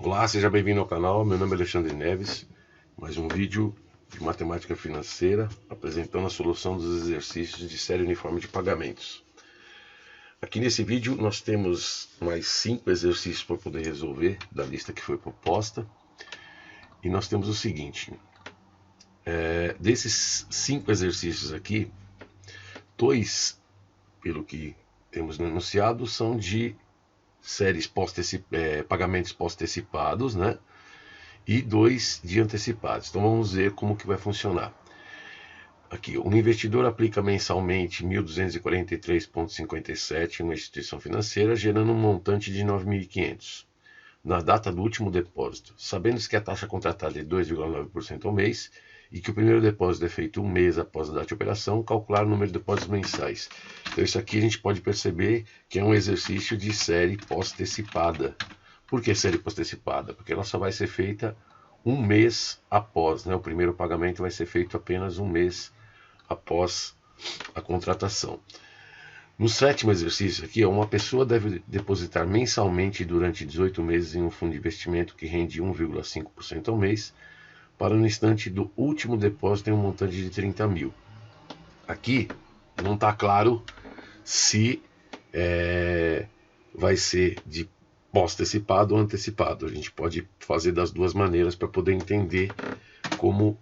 Olá, seja bem-vindo ao canal. Meu nome é Alexandre Neves. Mais um vídeo de matemática financeira apresentando a solução dos exercícios de série uniforme de pagamentos. Aqui nesse vídeo nós temos mais 5 exercícios para poder resolver da lista que foi proposta. E nós temos o seguinte: desses 5 exercícios aqui, 2, pelo que temos no enunciado, são de séries pagamentos pós-antecipados, né? E 2 de antecipados. Então vamos ver como que vai funcionar. Aqui, o investidor aplica mensalmente 1.243,57 em uma instituição financeira, gerando um montante de 9.500 na data do último depósito, sabendo-se que a taxa contratada é de 2,9% ao mês e que o primeiro depósito é feito um mês após a data de operação, calcular o número de depósitos mensais. Então isso aqui a gente pode perceber que é um exercício de série pós-antecipada. Por que série pós-antecipada? Porque ela só vai ser feita um mês após, né? O primeiro pagamento vai ser feito apenas um mês após a contratação. No 7º exercício aqui, uma pessoa deve depositar mensalmente durante 18 meses em um fundo de investimento que rende 1,5% ao mês, para no instante do último depósito em um montante de 30 mil. Aqui não está claro se vai ser de pós-antecipado ou antecipado. A gente pode fazer das duas maneiras para poder entender como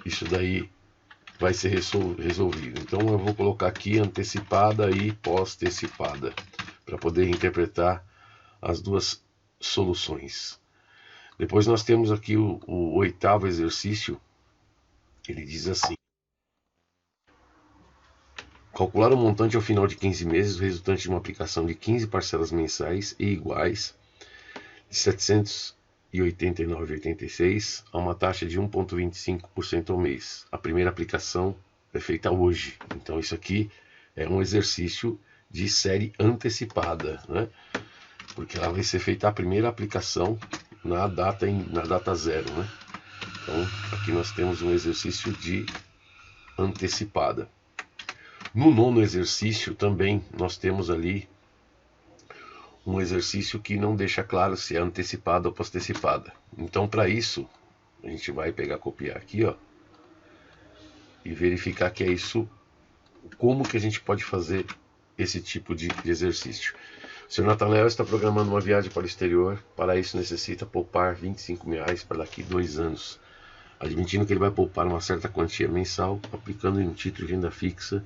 isso daí vai ser resolvido. Então eu vou colocar aqui antecipada e pós-antecipada para poder interpretar as duas soluções. Depois nós temos aqui o 8º exercício. Ele diz assim: calcular o montante ao final de 15 meses, resultante de uma aplicação de 15 parcelas mensais e iguais de 789,86 a uma taxa de 1,25% ao mês. A primeira aplicação é feita hoje. Então isso aqui é um exercício de série antecipada, né? Porque ela vai ser feita a primeira aplicação na data zero, né? Então aqui nós temos um exercício de antecipada. No 9º exercício também nós temos ali um exercício que não deixa claro se é antecipada ou pós-antecipada. Então para isso a gente vai copiar aqui, ó, e verificar que é isso. Como que a gente pode fazer esse tipo de exercício? O Sr. Natanael está programando uma viagem para o exterior. Para isso necessita poupar R$25.000 para daqui 2 anos, admitindo que ele vai poupar uma certa quantia mensal, aplicando em um título de renda fixa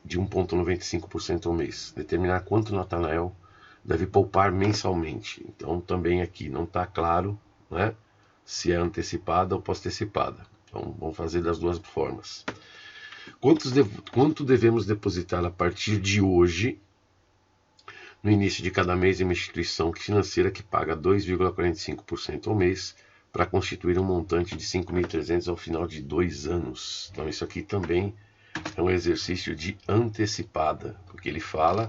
de 1,95% ao mês. Determinar quanto o Natanael deve poupar mensalmente. Então também aqui não está claro, né, se é antecipada ou pós-antecipada. Então vamos fazer das duas formas. Quanto devemos depositar a partir de hoje, no início de cada mês, em uma instituição financeira que paga 2,45% ao mês, para constituir um montante de 5.300 ao final de 2 anos. Então isso aqui também é um exercício de antecipada, porque ele fala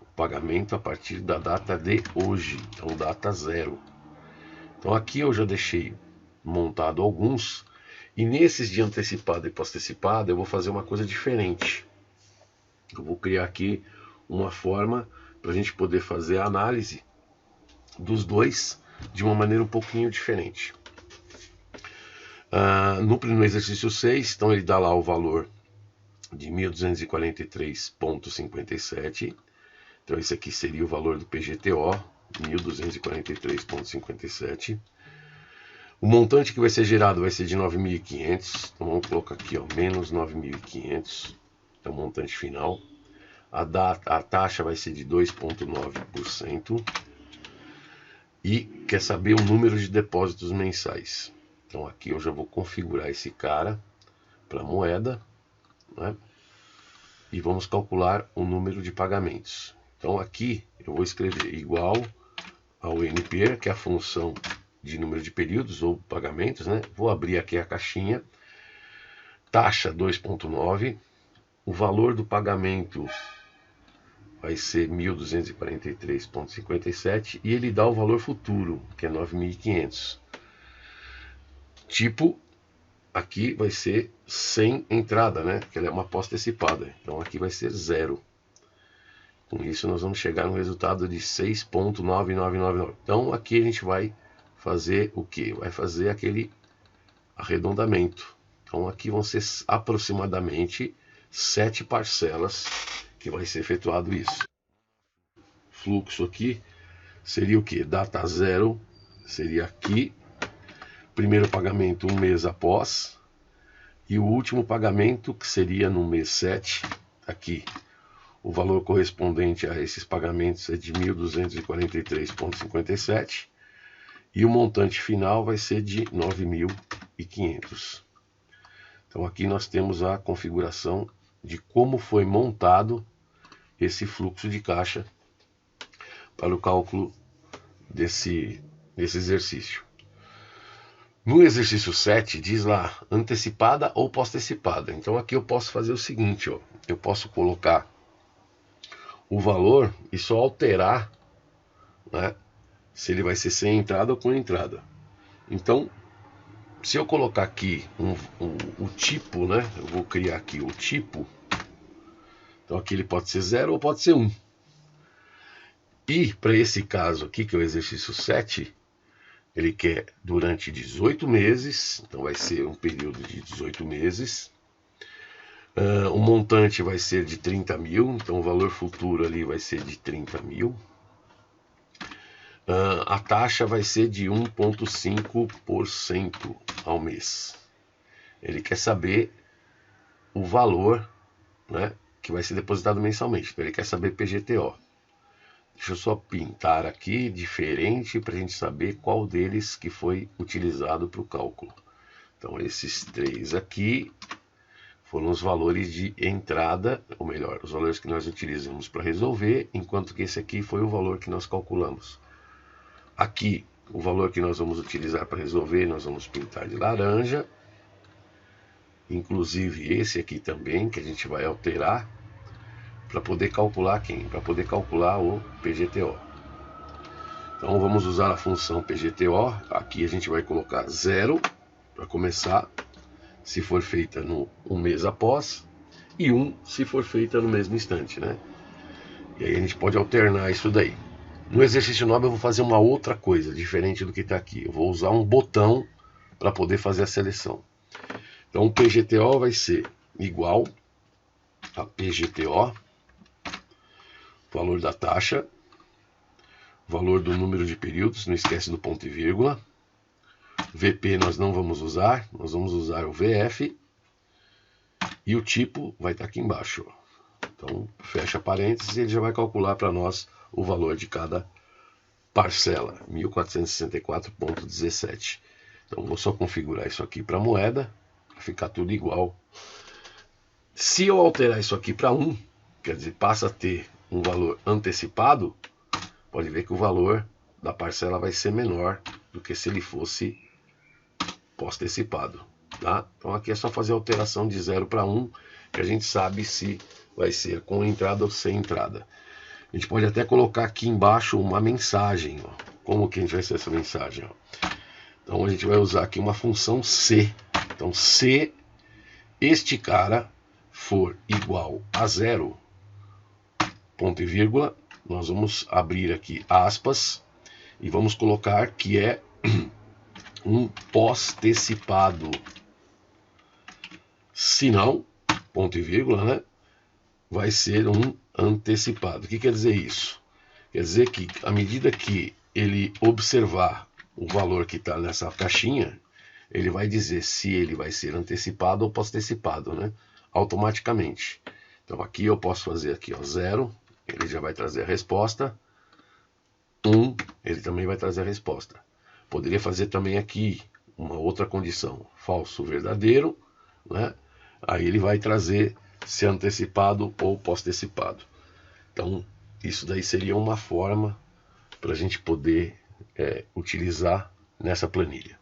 o pagamento a partir da data de hoje, então data zero. Então aqui eu já deixei montado alguns, e nesses de antecipada e pós-antecipada eu vou fazer uma coisa diferente. Eu vou criar aqui uma forma para a gente poder fazer a análise dos dois de uma maneira um pouquinho diferente. No exercício 6, então ele dá lá o valor de 1.243,57. Então esse aqui seria o valor do PGTO, 1.243,57. O montante que vai ser gerado vai ser de 9.500. Então vamos colocar aqui, ó, menos 9.500. É o montante final. A taxa vai ser de 2,9%. E quer saber o número de depósitos mensais. Então aqui eu já vou configurar esse cara para moeda, né? E vamos calcular o número de pagamentos. Então aqui eu vou escrever igual ao NP, que é a função de número de períodos ou pagamentos, né? Vou abrir aqui a caixinha. Taxa 2,9. O valor do pagamento vai ser 1.243,57 e ele dá o valor futuro, que é 9.500. Tipo, aqui vai ser sem entrada, né? Que ela é uma pós-antecipada. Então aqui vai ser 0. Com isso nós vamos chegar no resultado de 6,9999. Então aqui a gente vai fazer o quê? Vai fazer aquele arredondamento. Então aqui vão ser aproximadamente 7 parcelas que vai ser efetuado isso. Fluxo aqui seria o que? Data 0 seria aqui, primeiro pagamento um mês após, e o último pagamento, que seria no mês 7, aqui. O valor correspondente a esses pagamentos é de 1.243,57 e o montante final vai ser de 9.500. Então aqui nós temos a configuração de como foi montado esse fluxo de caixa para o cálculo desse exercício. No exercício 7 diz lá antecipada ou pós-antecipada. Então aqui eu posso fazer o seguinte, ó, eu posso colocar o valor e só alterar, né, se ele vai ser sem entrada ou com entrada. Então, se eu colocar aqui o tipo, né, eu vou criar aqui o tipo. Então aqui ele pode ser 0 ou pode ser 1. E para esse caso aqui, que é o exercício 7, ele quer durante 18 meses, então vai ser um período de 18 meses. O montante vai ser de 30 mil, então o valor futuro ali vai ser de 30 mil. A taxa vai ser de 1,5% ao mês. Ele quer saber o valor, né, que vai ser depositado mensalmente, então ele quer saber PGTO. Deixa eu só pintar aqui diferente para a gente saber qual deles que foi utilizado para o cálculo. Então esses três aqui foram os valores de entrada, ou melhor, os valores que nós utilizamos para resolver, enquanto que esse aqui foi o valor que nós calculamos. Aqui, o valor que nós vamos utilizar para resolver, nós vamos pintar de laranja. Inclusive esse aqui também, que a gente vai alterar, para poder calcular quem? Para poder calcular o PGTO. Então vamos usar a função PGTO, aqui a gente vai colocar 0 para começar, se for feita no um mês após, e 1 se for feita no mesmo instante, né? E aí a gente pode alternar isso daí. No exercício 9 eu vou fazer uma outra coisa, diferente do que está aqui. Eu vou usar um botão para poder fazer a seleção. Então o PGTO vai ser igual a PGTO, valor da taxa, valor do número de períodos, não esquece do ponto e vírgula. VP nós não vamos usar, nós vamos usar o VF. E o tipo vai estar aqui embaixo. Então, fecha parênteses e ele já vai calcular para nós o valor de cada parcela, 1.464,17. Então, vou só configurar isso aqui para moeda, para ficar tudo igual. Se eu alterar isso aqui para 1, quer dizer, passa a ter um valor antecipado, pode ver que o valor da parcela vai ser menor do que se ele fosse pós-antecipado. Tá? Então aqui é só fazer a alteração de 0 para 1, que a gente sabe se vai ser com entrada ou sem entrada. A gente pode até colocar aqui embaixo uma mensagem. Ó. Como que a gente vai ser essa mensagem? Ó? Então a gente vai usar aqui uma função se. Então se este cara for igual a 0, ponto e vírgula, nós vamos abrir aqui aspas e vamos colocar que é um pós-antecipado. Se não, ponto e vírgula, né, vai ser um antecipado. O que quer dizer isso? Quer dizer que à medida que ele observar o valor que está nessa caixinha, ele vai dizer se ele vai ser antecipado ou pós-antecipado, né, automaticamente. Então aqui eu posso fazer aqui, ó, 0, ele já vai trazer a resposta. 1, ele também vai trazer a resposta. Poderia fazer também aqui uma outra condição, falso, verdadeiro, né? Aí ele vai trazer se antecipado ou pós-antecipado. Então, isso daí seria uma forma para a gente poder utilizar nessa planilha.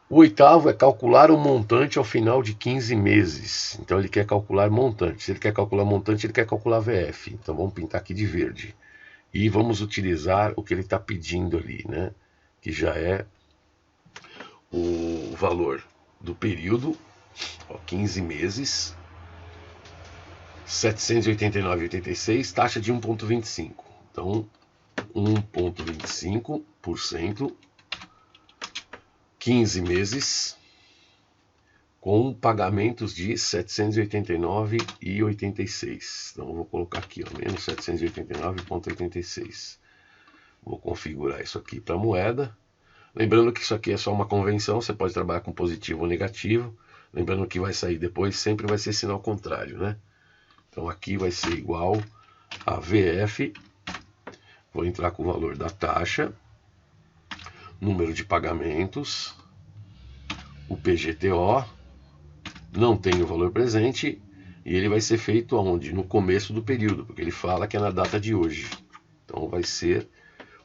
O oitavo é calcular o montante ao final de 15 meses. Então, ele quer calcular montante. Se ele quer calcular montante, ele quer calcular VF. Então, vamos pintar aqui de verde. E vamos utilizar o que ele está pedindo ali, né? Que já é o valor do período, ó, 15 meses, 789,86, taxa de 1,25. Então, 1,25% 15 meses com pagamentos de R$ 789,86. Então eu vou colocar aqui, ó, menos 789,86. Vou configurar isso aqui para moeda. Lembrando que isso aqui é só uma convenção, você pode trabalhar com positivo ou negativo. Lembrando que vai sair depois, sempre vai ser sinal contrário, né? Então aqui vai ser igual a VF. Vou entrar com o valor da taxa, número de pagamentos, o PGTO, não tem o valor presente, e ele vai ser feito aonde? No começo do período, porque ele fala que é na data de hoje. Então vai ser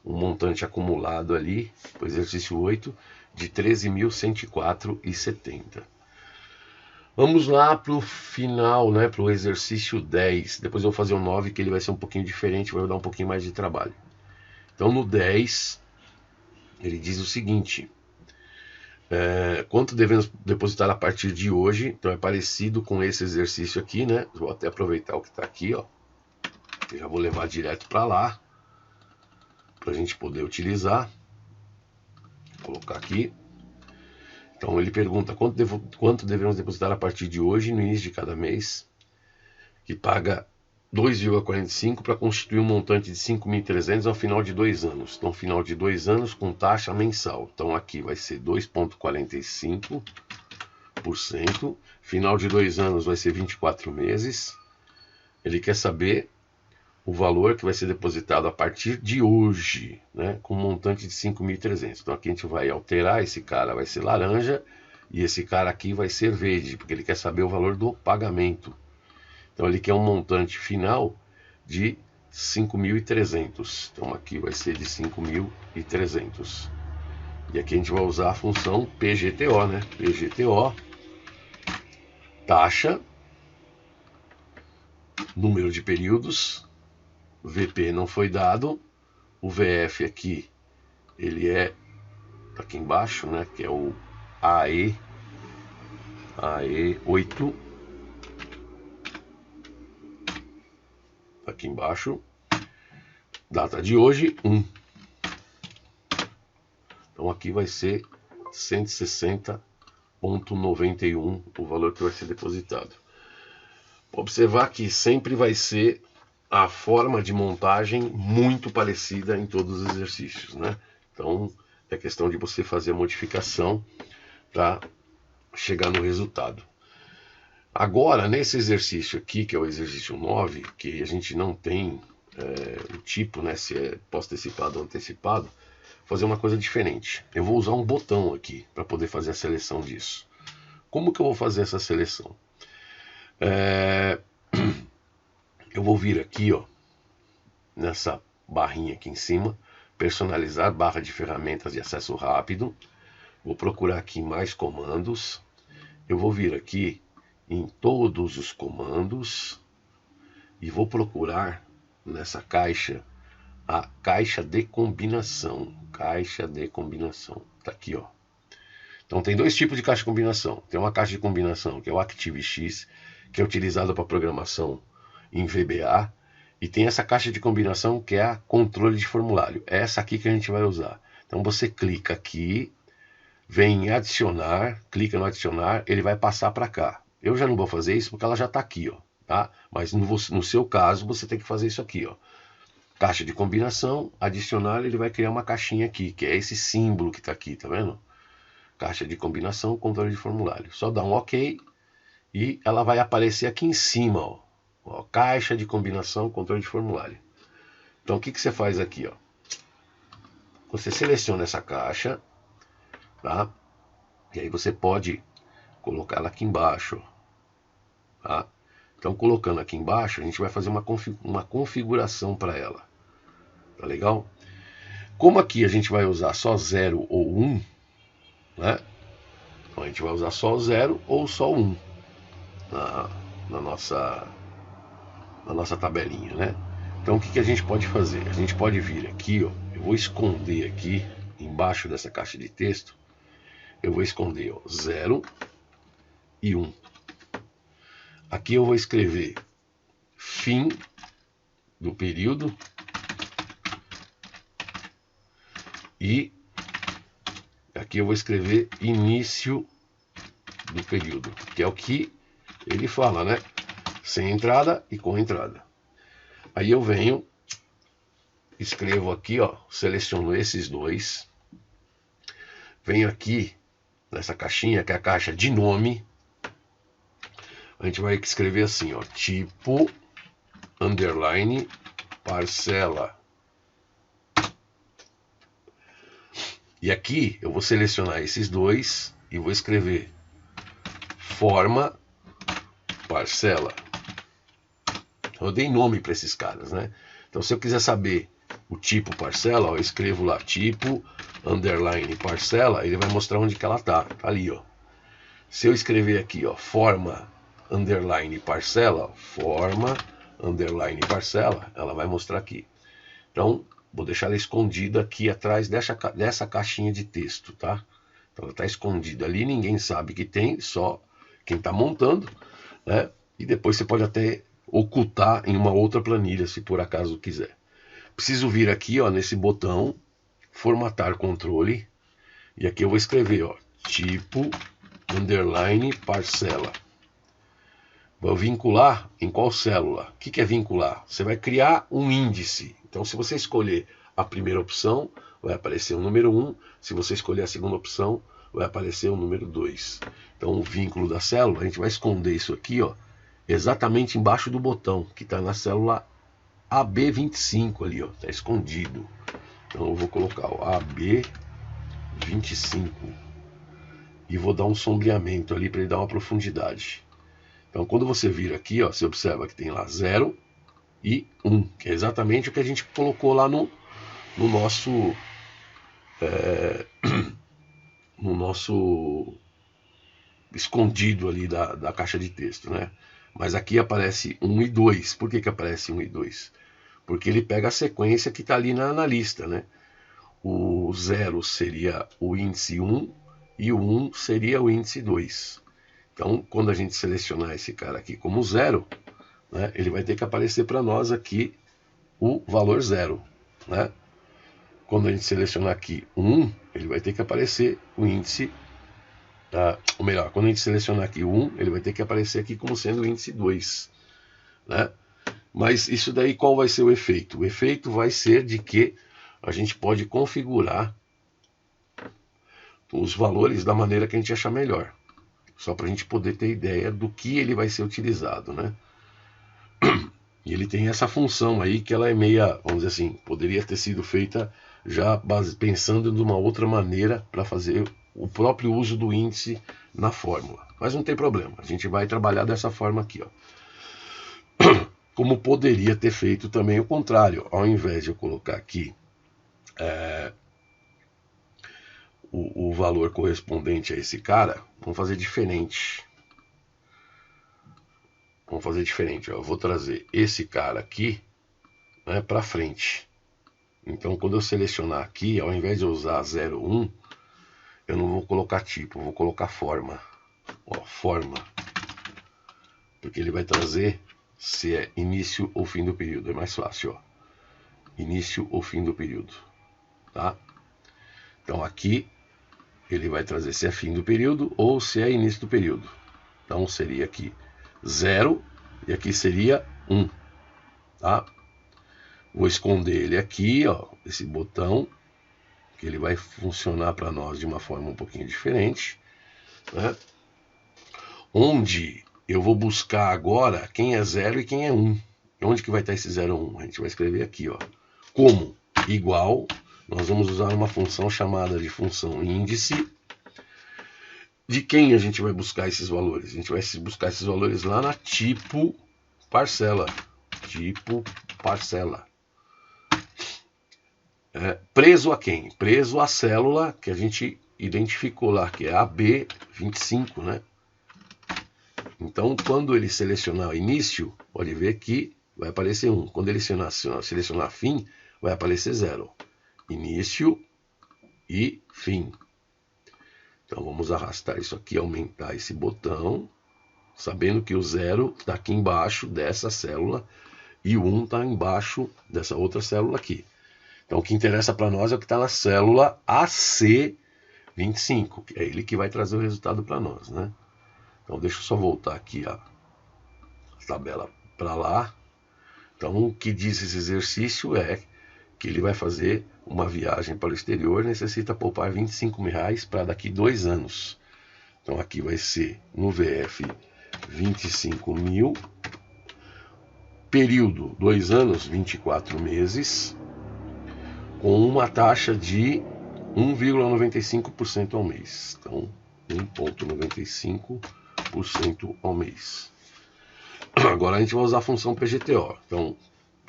um montante acumulado ali, o exercício 8, de R$ 13.104,70. Vamos lá para o final, né, para o exercício 10. Depois eu vou fazer o 9, que ele vai ser um pouquinho diferente, vai dar um pouquinho mais de trabalho. Então no 10, ele diz o seguinte: quanto devemos depositar a partir de hoje? Então é parecido com esse exercício aqui, né? Vou até aproveitar o que está aqui, ó. Eu já vou levar direto para lá, para a gente poder utilizar. Vou colocar aqui. Então ele pergunta quanto devemos depositar a partir de hoje, no início de cada mês, que paga 2,45 para constituir um montante de 5.300 ao final de 2 anos. Então, final de 2 anos com taxa mensal. Então, aqui vai ser 2,45%. Final de 2 anos vai ser 24 meses. Ele quer saber o valor que vai ser depositado a partir de hoje, né, com um montante de 5.300. Então, aqui a gente vai alterar. Esse cara vai ser laranja e esse cara aqui vai ser verde, porque ele quer saber o valor do pagamento. Então ele quer um montante final de 5.300. Então aqui vai ser de 5.300. E aqui a gente vai usar a função PGTO, né? PGTO, taxa, número de períodos, VP não foi dado, o VF aqui, ele é aqui embaixo, né? Que é o AE8. Aqui embaixo, data de hoje, 1. Então aqui vai ser 160,91 o valor que vai ser depositado. Observar que sempre vai ser a forma de montagem muito parecida em todos os exercícios, né? Então é questão de você fazer a modificação para chegar no resultado. Agora, nesse exercício aqui, que é o exercício 9, que a gente não tem o tipo, né, se é pós-antecipado ou antecipado, vou fazer uma coisa diferente. Eu vou usar um botão aqui para poder fazer a seleção disso. Como que eu vou fazer essa seleção? Eu vou vir aqui, ó, nessa barrinha aqui em cima, personalizar, barra de ferramentas de acesso rápido. Vou procurar aqui mais comandos. Eu vou vir aqui em todos os comandos e vou procurar nessa caixa a caixa de combinação. Caixa de combinação. Tá aqui, ó. Então tem dois tipos de caixa de combinação. Tem uma caixa de combinação que é o ActiveX, que é utilizada para programação em VBA, e tem essa caixa de combinação que é a controle de formulário. É essa aqui que a gente vai usar. Então você clica aqui, vem em adicionar, clica no adicionar, ele vai passar para cá. Eu já não vou fazer isso porque ela já está aqui, ó, tá? Mas no seu caso você tem que fazer isso aqui, ó. Caixa de combinação, adicionar, ele vai criar uma caixinha aqui, que é esse símbolo que está aqui, tá vendo? Caixa de combinação, controle de formulário. Só dá um OK e ela vai aparecer aqui em cima, ó. Ó, caixa de combinação, controle de formulário. Então o que você faz aqui, ó? Você seleciona essa caixa, tá? E aí você pode colocar ela aqui embaixo, tá? Então colocando aqui embaixo, a gente vai fazer uma configuração para ela, tá legal? Como aqui a gente vai usar só 0 ou 1, né? Então a gente vai usar só o 0 ou só o 1 na nossa tabelinha, né? Então o que a gente pode fazer? A gente pode vir aqui, ó, eu vou esconder aqui embaixo dessa caixa de texto, eu vou esconder, ó, 0 e 1. Aqui eu vou escrever fim do período e Aqui eu vou escrever início do período, que é o que ele fala, né? Sem entrada e com entrada. Aí eu venho, escrevo aqui, ó, seleciono esses dois. Venho aqui nessa caixinha, que é a caixa de nome. A gente vai escrever assim, ó, tipo, underline, parcela. E aqui eu vou selecionar esses dois e vou escrever forma, parcela. Eu dei nome para esses caras, né? Então, se eu quiser saber o tipo parcela, ó, eu escrevo lá tipo, underline, parcela, ele vai mostrar onde que ela tá. Tá ali, ó. Se eu escrever aqui, ó, forma, underline, parcela, forma, underline, parcela, ela vai mostrar aqui. Então, vou deixar ela escondida aqui atrás dessa caixinha de texto, tá? Então, ela está escondida ali, ninguém sabe que tem, só quem está montando, né? E depois você pode até ocultar em uma outra planilha, se por acaso quiser. Preciso vir aqui, ó, nesse botão, formatar controle, e aqui eu vou escrever, ó, tipo, underline, parcela. Vou vincular em qual célula? O que é vincular? Você vai criar um índice. Então, se você escolher a primeira opção, vai aparecer o número 1. Se você escolher a segunda opção, vai aparecer o número 2. Então, o vínculo da célula, a gente vai esconder isso aqui, ó, exatamente embaixo do botão, que está na célula AB25 ali, ó, está escondido. Então, eu vou colocar o AB25 e vou dar um sombreamento ali para ele dar uma profundidade. Então, quando você vir aqui, ó, você observa que tem lá 0 e 1, que é exatamente o que a gente colocou lá no nosso no nosso escondido ali da caixa de texto, né? Mas aqui aparece 1 e 2. Por que aparece 1 e 2? Porque ele pega a sequência que está ali na lista, né? O 0 seria o índice 1 e o 1 seria o índice 2. Então, quando a gente selecionar esse cara aqui como 0, né, ele vai ter que aparecer para nós aqui o valor 0, né? Quando a gente selecionar aqui 1, ele vai ter que aparecer o índice, ou melhor, quando a gente selecionar aqui 1, ele vai ter que aparecer aqui como sendo o índice 2, né? Mas isso daí qual vai ser o efeito? O efeito vai ser de que a gente pode configurar os valores da maneira que a gente achar melhor. Só para a gente poder ter ideia do que ele vai ser utilizado, né? E ele tem essa função aí que ela é meia, vamos dizer assim, poderia ter sido feita já pensando de uma outra maneira para fazer o próprio uso do índice na fórmula. Mas não tem problema, a gente vai trabalhar dessa forma aqui, ó. Como poderia ter feito também o contrário, ao invés de eu colocar aqui o valor correspondente a esse cara, vamos fazer diferente. Vamos fazer diferente, ó. Eu vou trazer esse cara aqui, né, para frente. Então, quando eu selecionar aqui, ao invés de eu usar 0, 1, eu não vou colocar tipo, eu vou colocar forma. Ó, forma. Porque ele vai trazer se é início ou fim do período. É mais fácil, ó. Início ou fim do período. Tá? Então, aqui ele vai trazer se é fim do período ou se é início do período. Então, seria aqui 0 e aqui seria 1. Tá? Vou esconder ele aqui, ó, esse botão, que ele vai funcionar para nós de uma forma um pouquinho diferente, né? Onde eu vou buscar agora quem é 0 e quem é 1. Onde que vai estar esse 0 ou 1? A gente vai escrever aqui, ó. Como igual, nós vamos usar uma função chamada de função índice. De quem a gente vai buscar esses valores? A gente vai buscar esses valores lá na tipo parcela. Tipo parcela. Preso a quem? Preso à célula que a gente identificou lá, que é a AB25, né? Então, quando ele selecionar o início, pode ver que vai aparecer 1. Quando ele selecionar fim, vai aparecer 0. Início e fim. Então, vamos arrastar isso aqui, aumentar esse botão, sabendo que o 0 está aqui embaixo dessa célula e o 1 está embaixo dessa outra célula aqui. Então, o que interessa para nós é o que está na célula AC25. 25, que é ele que vai trazer o resultado para nós, né? Então deixa eu só voltar aqui a tabela para lá. Então o que diz esse exercício é que ele vai fazer uma viagem para o exterior, necessita poupar R$25.000 para daqui 2 anos. Então aqui vai ser no VF 25 mil, período 2 anos, 24 meses, com uma taxa de 1,95% ao mês. Então 1,95% ao mês. Agora a gente vai usar a função PGTO. Então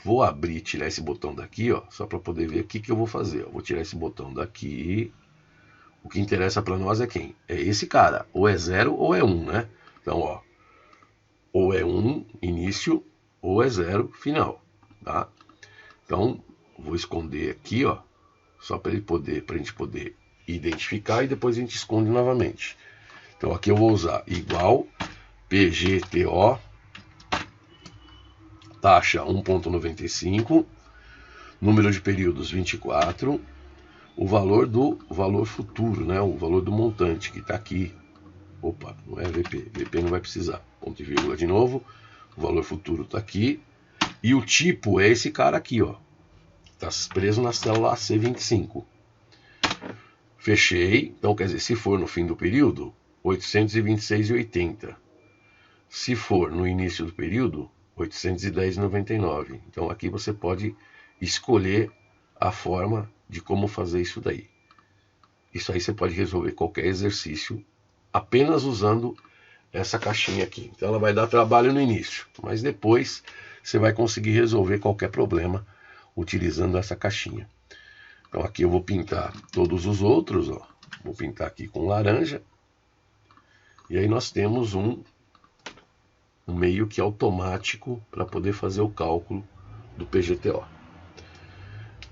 vou abrir e tirar esse botão daqui, ó, só para poder ver o que eu vou fazer. Vou tirar esse botão daqui. O que interessa para nós é quem? É esse cara. Ou é 0 ou é 1, né? Então, ó, ou é 1 início ou é 0 final, tá? Então, vou esconder aqui, ó, só para a gente poder identificar, e depois a gente esconde novamente. Então, aqui eu vou usar igual PGTO, taxa 1,95, número de períodos 24, o valor futuro, né? O valor do montante que está aqui. Opa, não é VP. VP não vai precisar. Ponto e vírgula de novo. O valor futuro está aqui. E o tipo é esse cara aqui, ó. Está preso na célula C25. Fechei. Então, quer dizer, se for no fim do período, 826,80. Se for no início do período, 810,99. Então, aqui você pode escolher a forma de como fazer isso daí. Isso aí você pode resolver qualquer exercício apenas usando essa caixinha aqui. Então ela vai dar trabalho no início, mas depois você vai conseguir resolver qualquer problema utilizando essa caixinha. Então aqui eu vou pintar todos os outros, ó. Vou pintar aqui com laranja. E aí nós temos um meio que automático para poder fazer o cálculo do PGTO.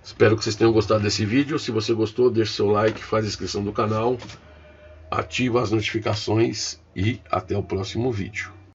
Espero que vocês tenham gostado desse vídeo. Se você gostou, deixe seu like, faz a inscrição do canal, ativa as notificações e até o próximo vídeo.